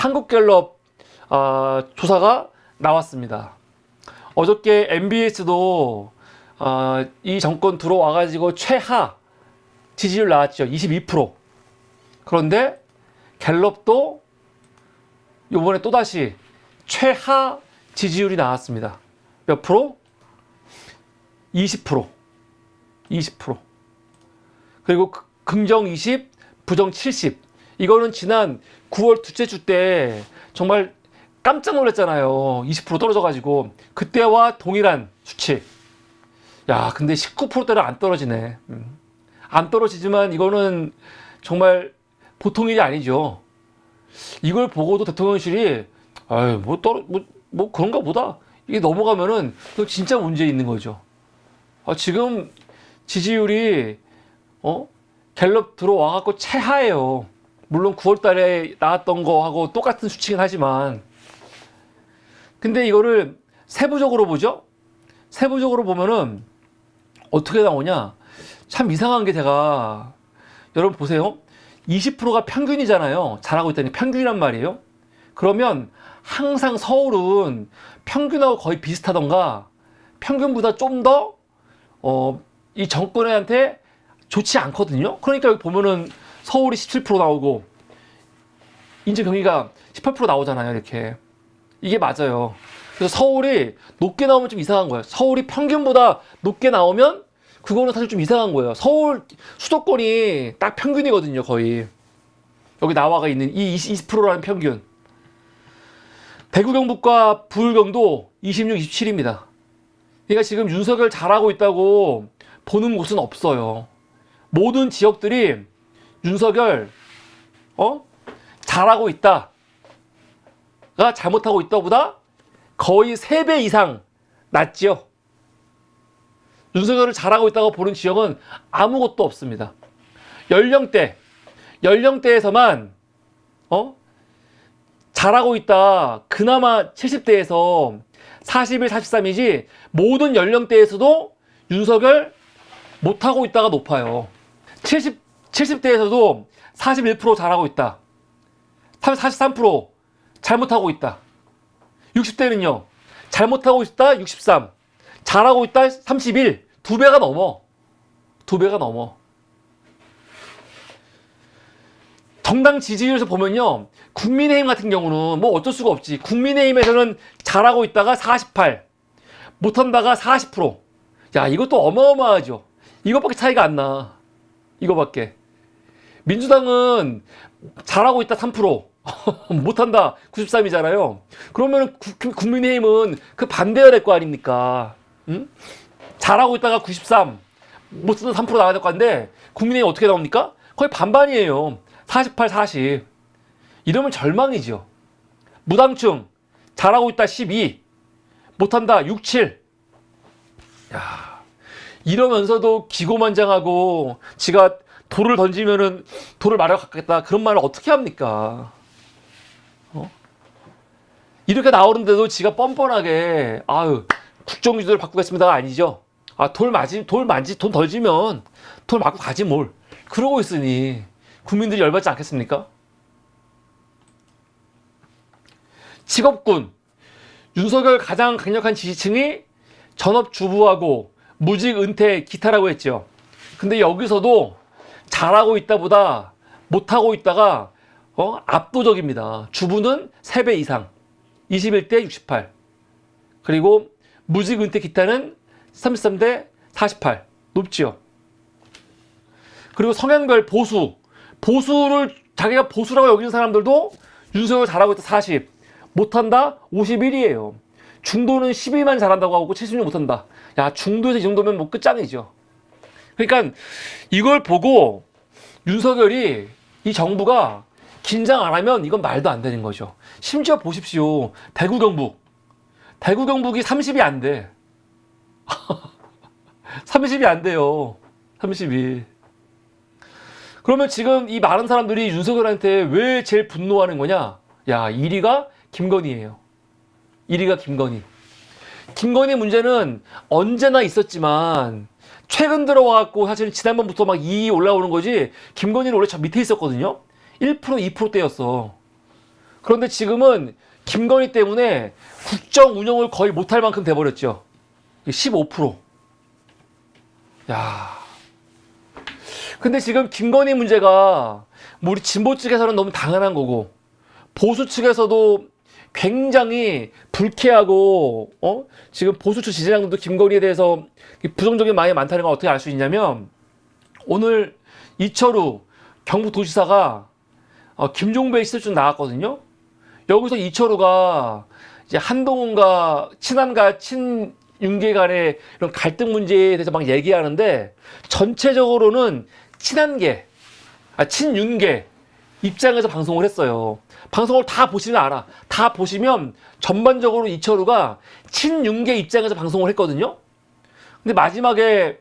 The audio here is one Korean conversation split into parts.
한국갤럽 조사가 나왔습니다. 어저께 MBS도 이 정권 들어와가지고 최하 지지율 나왔죠. 22%. 그런데 갤럽도 이번에 또다시 최하 지지율이 나왔습니다. 몇 프로? 20%. 20%. 그리고 긍정 20, 부정 70. 이거는 지난 9월 둘째 주 때 정말 깜짝 놀랐잖아요. 20% 떨어져가지고. 그때와 동일한 수치. 야, 근데 19%대로 안 떨어지네. 안 떨어지지만 이거는 정말 보통 일이 아니죠. 이걸 보고도 대통령실이 아유, 뭐 그런가 보다. 이게 넘어가면은 진짜 문제 있는 거죠. 지금 지지율이 갤럽 들어와갖고 최하예요. 물론 9월 달에 나왔던 거하고 똑같은 수치긴 하지만. 근데 이거를 세부적으로 보죠? 세부적으로 보면은 어떻게 나오냐? 참 이상한 게 제가, 여러분 보세요. 20%가 평균이잖아요. 잘하고 있다니 평균이란 말이에요. 그러면 항상 서울은 평균하고 거의 비슷하던가 평균보다 좀 더 이 정권한테 좋지 않거든요. 그러니까 여기 보면은 서울이 17% 나오고 인제 경기가 18% 나오잖아요. 이렇게. 이게 맞아요. 그래서 서울이 높게 나오면 좀 이상한 거예요. 서울이 평균보다 높게 나오면 그거는 사실 좀 이상한 거예요. 서울 수도권이 딱 평균이거든요. 거의. 여기 나와가 있는 이 20%라는 평균. 대구 경북과 부울경도 26, 27입니다. 그러니까 지금 윤석열 잘하고 있다고 보는 곳은 없어요. 모든 지역들이 윤석열 잘하고 있다가 잘못하고 있다보다 거의 3배 이상 낫지요. 윤석열을 잘하고 있다고 보는 지역은 아무것도 없습니다. 연령대에서만 잘하고 있다. 그나마 70대에서 41, 43이지 모든 연령대에서도 윤석열 못하고 있다가 높아요. 70대에서도 41% 잘하고 있다. 43% 잘못하고 있다. 60대는요. 잘못하고 있다 63. 잘하고 있다 31. 2배가 넘어. 2배가 넘어. 정당 지지율에서 보면요. 국민의힘 같은 경우는 뭐 어쩔 수가 없지. 국민의힘에서는 잘하고 있다가 48. 못한다가 40%. 야, 이것도 어마어마하죠. 이것밖에 차이가 안 나. 이거밖에. 민주당은 잘하고 있다 3%. 못한다 93이잖아요. 그러면 국민의힘은 그 반대가 될 거 아닙니까? 응? 잘하고 있다가 93, 못한다 3% 나와야 될 거 같은데 국민의힘 어떻게 나옵니까? 거의 반반이에요. 48, 40. 이러면 절망이죠. 무당층 잘하고 있다 12, 못한다 6, 7. 야, 이러면서도 기고만장하고 지가 돌을 던지면은 돌을 맞아 갖겠다 그런 말을 어떻게 합니까? 이렇게 나오는데도 지가 뻔뻔하게 아유 국정주도를 바꾸겠습니다가 아니죠. 돌 던지면 돌 맞고 가지 뭘. 그러고 있으니 국민들이 열받지 않겠습니까? 직업군. 윤석열 가장 강력한 지지층이 전업주부하고 무직 은퇴 기타라고 했죠. 근데 여기서도 잘하고 있다보다 못하고 있다가 압도적입니다. 주부는 3배 이상. 21대 68. 그리고 무직 은퇴 기타는 33대 48. 높지요. 그리고 성향별 보수를 자기가 보수라고 여기는 사람들도 윤석열 잘하고 있다 40. 못한다 51이에요. 중도는 12만 잘한다고 하고 76 못한다. 야, 중도에서 이 정도면 뭐 끝장이죠. 그러니까 이걸 보고 윤석열이, 이 정부가 긴장 안 하면 이건 말도 안 되는 거죠. 심지어 보십시오. 대구 경북이 30이 안 돼. 30이 안 돼요. 30이. 그러면 지금 이 많은 사람들이 윤석열한테 왜 제일 분노하는 거냐? 야, 1위가 김건희예요. 1위가 김건희. 김건희 문제는 언제나 있었지만 최근 들어와갖고 사실 지난번부터 막 2위 올라오는 거지. 김건희는 원래 저 밑에 있었거든요. 1%, 2%대였어. 그런데 지금은 김건희 때문에 국정 운영을 거의 못할 만큼 돼버렸죠. 15%. 야. 근데 지금 김건희 문제가 뭐 우리 진보 측에서는 너무 당연한 거고 보수 측에서도 굉장히 불쾌하고 지금 보수 측 지지자들도 김건희에 대해서 부정적인 마음이 많다는 걸 어떻게 알 수 있냐면 오늘 이철우 경북도지사가 김종배의 시설중 나왔거든요. 여기서 이철우가 이제 한동훈과 친한과 친윤계 간의 이런 갈등 문제에 대해서 막 얘기하는데 전체적으로는 친윤계 입장에서 방송을 했어요. 방송을 다 보시면 알아. 다 보시면 전반적으로 이철우가 친윤계 입장에서 방송을 했거든요. 근데 마지막에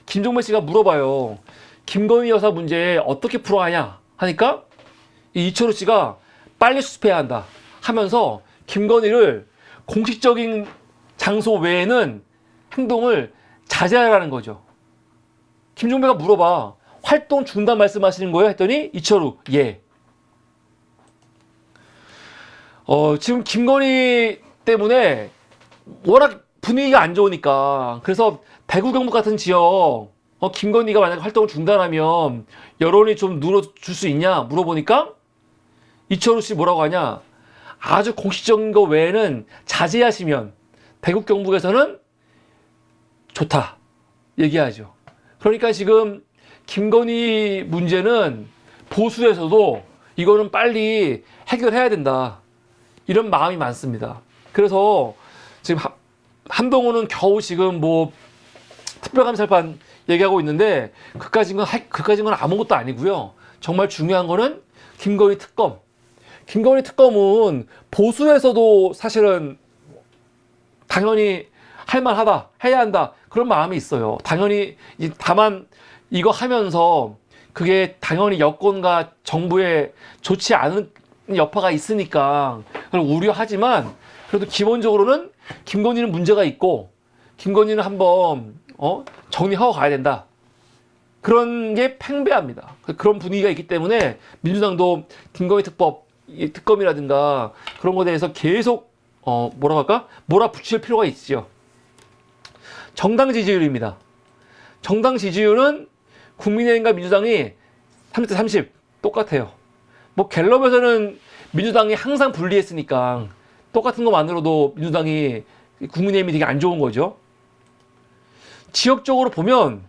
김종배 씨가 물어봐요. 김건희 여사 문제 어떻게 풀어가냐 하니까 이철우 씨가 빨리 수습해야 한다 하면서 김건희를 공식적인 장소 외에는 행동을 자제하라는 거죠. 김종배가 물어봐. 활동 중단 말씀하시는 거예요? 했더니 이철우 예. 지금 김건희 때문에 워낙 분위기가 안 좋으니까 그래서 대구 경북 같은 지역 김건희가 만약에 활동을 중단하면 여론이 좀 눌러줄 수 있냐 물어보니까 이철우 씨 뭐라고 하냐 아주 공식적인 거 외에는 자제하시면 대구 경북에서는 좋다 얘기하죠. 그러니까 지금 김건희 문제는 보수에서도 이거는 빨리 해결해야 된다 이런 마음이 많습니다. 그래서 지금 한동훈은 겨우 지금 뭐 특별감찰반 얘기하고 있는데 그까진 건 아무것도 아니고요. 정말 중요한 거는 김건희 특검. 김건희 특검은 보수에서도 사실은 당연히 할만하다, 해야 한다 그런 마음이 있어요. 당연히 다만 이거 하면서 그게 당연히 여권과 정부에 좋지 않은 여파가 있으니까 그걸 우려하지만 그래도 기본적으로는 김건희는 문제가 있고 김건희는 한번 정리하고 가야 된다. 그런 게 팽배합니다. 그런 분위기가 있기 때문에 민주당도 김건희 특검이라든가 그런 거에 대해서 계속 뭐라고 할까? 몰아붙일 필요가 있죠. 정당 지지율입니다. 정당 지지율은 국민의힘과 민주당이 30대 30 똑같아요. 뭐 갤럽에서는 민주당이 항상 불리했으니까 똑같은 것만으로도 민주당이 국민의힘이 되게 안 좋은 거죠. 지역적으로 보면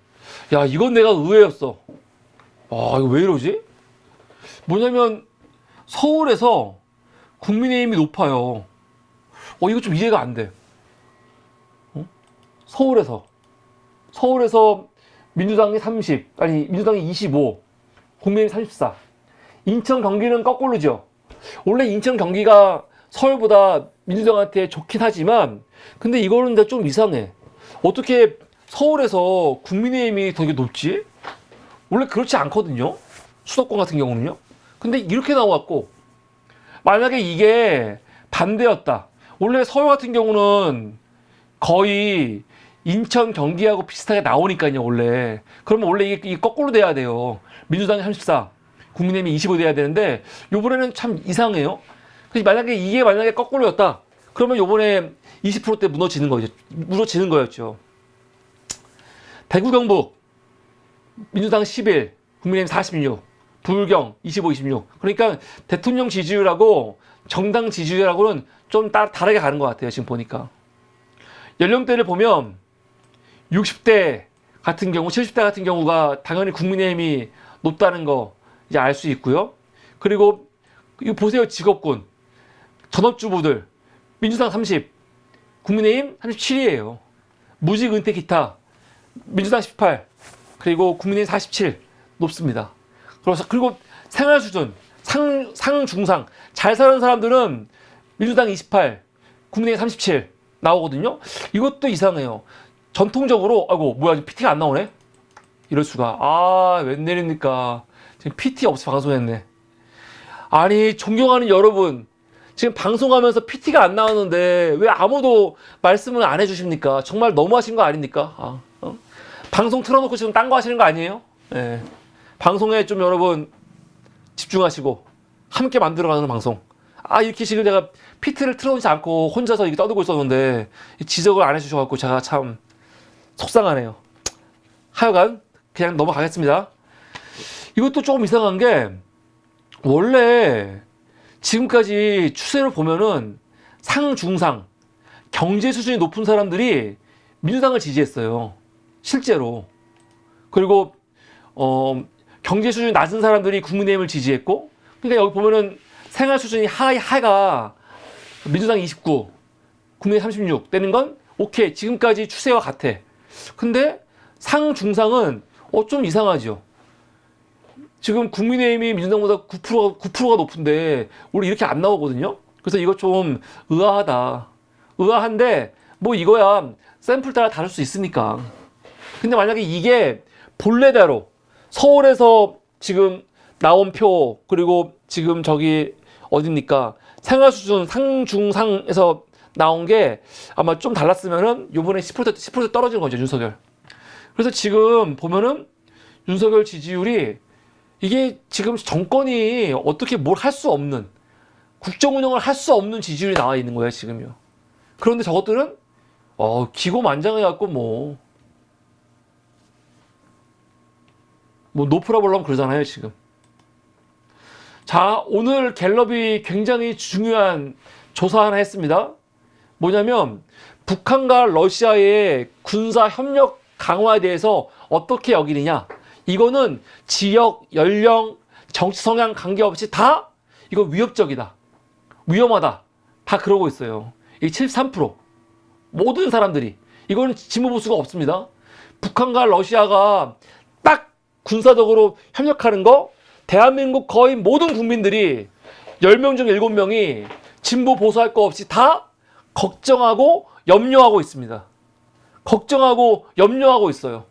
야 이건 내가 의외였어. 아 이거 왜 이러지? 뭐냐면 서울에서 국민의힘이 높아요. 이거 좀 이해가 안 돼. 서울에서 민주당이 30, 아니 민주당이 25, 국민의힘이 34. 인천 경기는 거꾸로죠. 원래 인천 경기가 서울보다 민주당한테 좋긴 하지만 근데 이거는 근데 좀 이상해. 어떻게 서울에서 국민의힘이 되게 높지? 원래 그렇지 않거든요. 수도권 같은 경우는요. 근데 이렇게 나왔고 만약에 이게 반대였다. 원래 서울 같은 경우는 거의 인천 경기하고 비슷하게 나오니까요. 원래 그러면 원래 이게 거꾸로 돼야 돼요. 민주당이 34, 국민의힘이 25 돼야 되는데 요번에는 참 이상해요. 그래서 만약에 거꾸로였다. 그러면 요번에 20%대 무너지는 거였죠. 대구 경북 민주당 11, 국민의힘 46, 부울경 25, 26. 그러니까 대통령 지지율하고 정당 지지율하고는 좀 다르게 가는 것 같아요. 지금 보니까 연령대를 보면 60대 같은 경우, 70대 같은 경우가 당연히 국민의힘이 높다는 거 이제 알 수 있고요. 그리고 이거 보세요. 직업군 전업주부들 민주당 30, 국민의힘 37이에요. 무직 은퇴 기타 민주당 18, 그리고 국민의힘 47 높습니다. 그리고 생활 수준 상중상 잘 사는 사람들은 민주당 28, 국민의힘 37 나오거든요. 이것도 이상해요. 전통적으로 아이고 뭐야 PT가 안 나오네. 이럴 수가. 웬일입니까? 지금 PT 없이 방송했네. 아니 존경하는 여러분 지금 방송하면서 PT가 안 나오는데 왜 아무도 말씀을 안 해주십니까? 정말 너무하신 거 아닙니까? 방송 틀어놓고 지금 딴 거 하시는 거 아니에요? 네. 방송에 좀 여러분 집중하시고 함께 만들어가는 방송 이렇게 지금 내가 PT를 틀어놓지 않고 혼자서 이렇게 떠들고 있었는데 지적을 안 해주셔갖고 제가 참 속상하네요. 하여간 그냥 넘어가겠습니다. 이것도 조금 이상한 게 원래 지금까지 추세를 보면은 상중상 경제 수준이 높은 사람들이 민주당을 지지했어요. 실제로. 그리고 경제 수준이 낮은 사람들이 국민의힘을 지지했고, 그러니까 여기 보면은 생활 수준이 하가 민주당 29, 국민의힘 36 되는 건 오케이. 지금까지 추세와 같아. 근데 상중상은 좀 이상하죠. 지금 국민의힘이 민주당보다 9%가 높은데 우리 이렇게 안 나오거든요. 그래서 이거 좀 의아하다. 의아한데 뭐 이거야 샘플 따라 다를 수 있으니까. 근데 만약에 이게 본래대로 서울에서 지금 나온 표, 그리고 지금 저기 어딥니까 생활수준 상중상에서 나온 게 아마 좀 달랐으면은 요번에 10% 떨어지는 거죠, 윤석열. 그래서 지금 보면은 윤석열 지지율이 이게 지금 정권이 어떻게 뭘 할 수 없는, 국정 운영을 할 수 없는 지지율이 나와 있는 거예요, 지금요. 그런데 저것들은 기고만장해갖고 뭐 높으라 보려면 그러잖아요, 지금. 자, 오늘 갤럽이 굉장히 중요한 조사 하나 했습니다. 뭐냐면 북한과 러시아의 군사 협력 강화에 대해서 어떻게 여기느냐. 이거는 지역, 연령, 정치 성향 관계없이 다 이거 위협적이다, 위험하다, 다 그러고 있어요. 이게 73%. 모든 사람들이. 이거는 진보 보수가 없습니다. 북한과 러시아가 딱 군사적으로 협력하는 거 대한민국 거의 모든 국민들이 10명 중 7명이 진보 보수할 거 없이 다 걱정하고 염려하고 있습니다. 걱정하고 염려하고 있어요.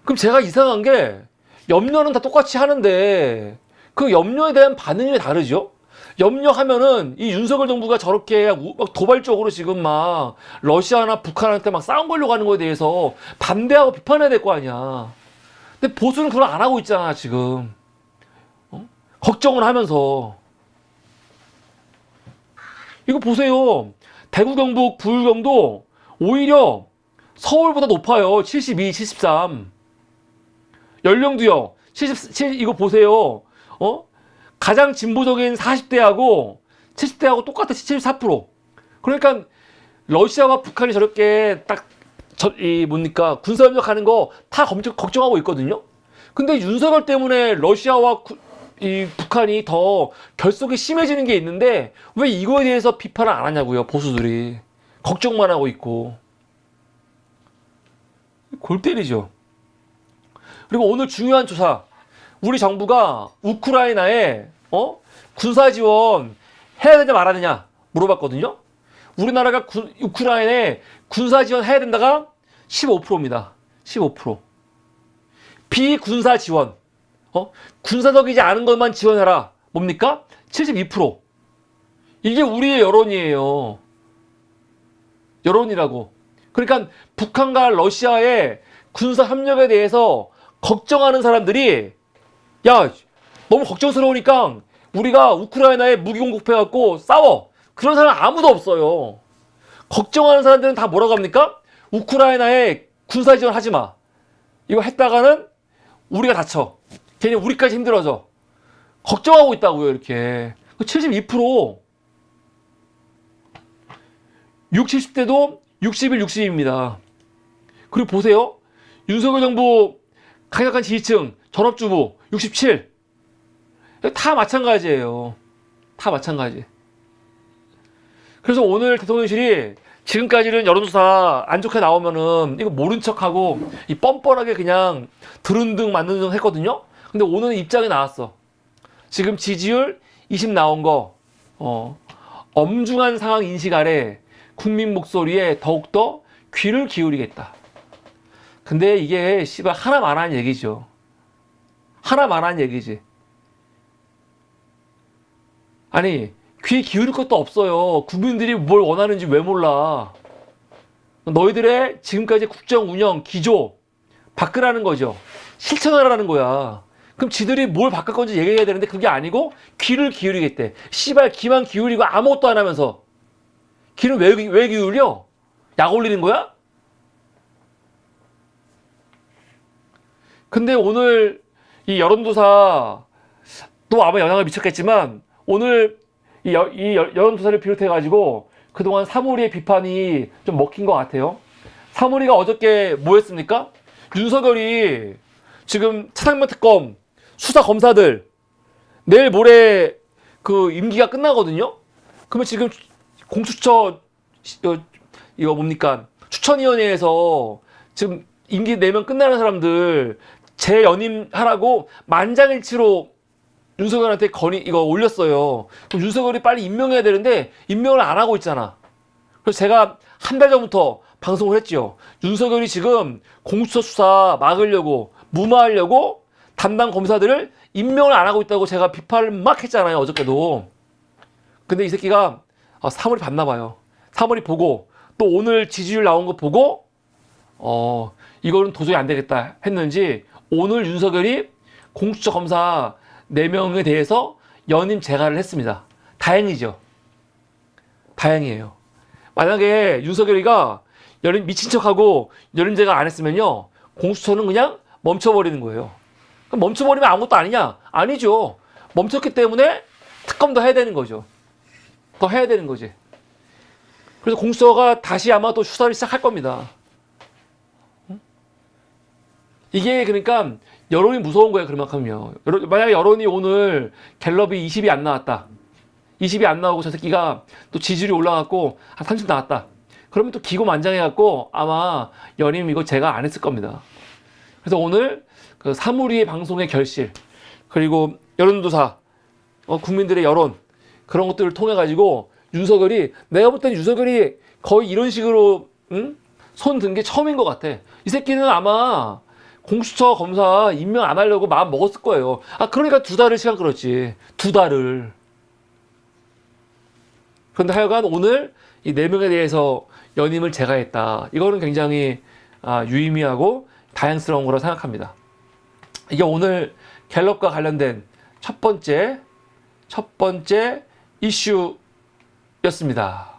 그럼 제가 이상한 게 염려는 다 똑같이 하는데 그 염려에 대한 반응이 왜 다르죠? 염려하면은 이 윤석열 정부가 저렇게 막 도발적으로 지금 막 러시아나 북한한테 막 싸움 걸려고 하는 거에 대해서 반대하고 비판해야 될 거 아니야. 근데 보수는 그걸 안 하고 있잖아, 지금. 걱정을 하면서. 이거 보세요. 대구, 경북, 부울, 경도 오히려 서울보다 높아요. 72, 73. 연령도요. 77, 이거 보세요. 가장 진보적인 40대하고 70대하고 똑같아. 74%. 그러니까 러시아와 북한이 저렇게 딱 뭡니까 군사협력하는 거 다 걱정하고 있거든요. 근데 윤석열 때문에 러시아와 이 북한이 더 결속이 심해지는 게 있는데 왜 이거에 대해서 비판을 안 하냐고요, 보수들이. 걱정만 하고 있고. 골 때리죠. 그리고 오늘 중요한 조사. 우리 정부가 우크라이나에 군사 지원 해야 되냐 말아야 되냐 물어봤거든요. 우리나라가 우크라이나에 군사 지원 해야 된다가 15%입니다. 15%. 비군사 지원. 군사적이지 않은 것만 지원해라. 뭡니까? 72%. 이게 우리의 여론이에요. 여론이라고. 그러니까 북한과 러시아의 군사 협력에 대해서 걱정하는 사람들이 야, 너무 걱정스러우니까 우리가 우크라이나에 무기 공급해갖고 싸워. 그런 사람 아무도 없어요. 걱정하는 사람들은 다 뭐라고 합니까? 우크라이나에 군사 지원 하지 마. 이거 했다가는 우리가 다쳐. 괜히 우리까지 힘들어져. 걱정하고 있다고요, 이렇게. 72%. 60, 70대도 61, 60입니다. 그리고 보세요. 윤석열 정부 강력한 지지층, 전업주부 67. 다 마찬가지예요. 다 마찬가지. 그래서 오늘 대통령실이 지금까지는 여론조사 안 좋게 나오면은 이거 모른 척하고 이 뻔뻔하게 그냥 들은 등 맞는 등 했거든요. 근데 오늘 입장이 나왔어. 지금 지지율 20 나온 거 엄중한 상황 인식 아래 국민 목소리에 더욱더 귀를 기울이겠다. 근데 이게 씨발 하나만한 얘기죠. 하나만한 얘기지. 아니 귀 기울일 것도 없어요. 국민들이 뭘 원하는지 왜 몰라. 너희들의 지금까지 국정 운영 기조 바꾸라는 거죠. 실천하라는 거야. 그럼 지들이 뭘 바꿀 건지 얘기해야 되는데 그게 아니고 귀를 기울이겠대. 씨발 귀만 기울이고 아무것도 안 하면서. 귀는 왜 기울여? 약 올리는 거야? 근데 오늘 이 여론조사 또 아마 영향을 미쳤겠지만 오늘 이 여론조사를 비롯해가지고 그동안 사무리의 비판이 좀 먹힌 것 같아요. 사무리가 어저께 뭐 했습니까? 윤석열이 지금 차상면 특검 수사 검사들 내일 모레 그 임기가 끝나거든요. 그러면 지금 공수처 이거 뭡니까 추천위원회에서 지금 임기 내면 끝나는 사람들 재연임하라고 만장일치로 윤석열한테 이거 올렸어요. 그럼 윤석열이 빨리 임명해야 되는데 임명을 안 하고 있잖아. 그래서 제가 한 달 전부터 방송을 했죠. 윤석열이 지금 공수처 수사 막으려고 무마하려고 담당 검사들을 임명을 안 하고 있다고 제가 비판을 막 했잖아요. 어저께도. 근데 이 새끼가 사물이 봤나 봐요. 사물이 보고 또 오늘 지지율 나온 거 보고 이거는 도저히 안 되겠다 했는지 오늘 윤석열이 공수처 검사 4명에 대해서 연임 재가를 했습니다. 다행이죠. 다행이에요. 만약에 윤석열이가 미친 척하고 연임 재가 안 했으면요. 공수처는 그냥 멈춰버리는 거예요. 그럼 멈춰버리면 아무것도 아니냐? 아니죠. 멈췄기 때문에 특검도 해야 되는 거죠. 더 해야 되는 거지. 그래서 공수처가 다시 아마 또 수사를 시작할 겁니다. 이게 그러니까 여론이 무서운 거예요. 그만큼요. 만약에 여론이 오늘 갤럽이 20이 안 나왔다. 20이 안 나오고 저 새끼가 또 지지율이 올라갔고 한 30 나왔다. 그러면 또 기고만장해갖고 아마 연임 이거 제가 안 했을 겁니다. 그래서 오늘 그 사무리의 방송의 결실 그리고 여론조사 국민들의 여론 그런 것들을 통해 가지고 내가 볼 때는 윤석열이 거의 이런 식으로 손 든 게 처음인 것 같아. 이 새끼는 아마 공수처 검사 임명 안 하려고 마음 먹었을 거예요. 그러니까 2달을 시간 끌었지. 2달을. 그런데 하여간 오늘 이 4명에 대해서 연임을 제거했다. 이거는 굉장히 유의미하고 다양스러운 거라고 생각합니다. 이게 오늘 갤럽과 관련된 첫 번째 이슈였습니다.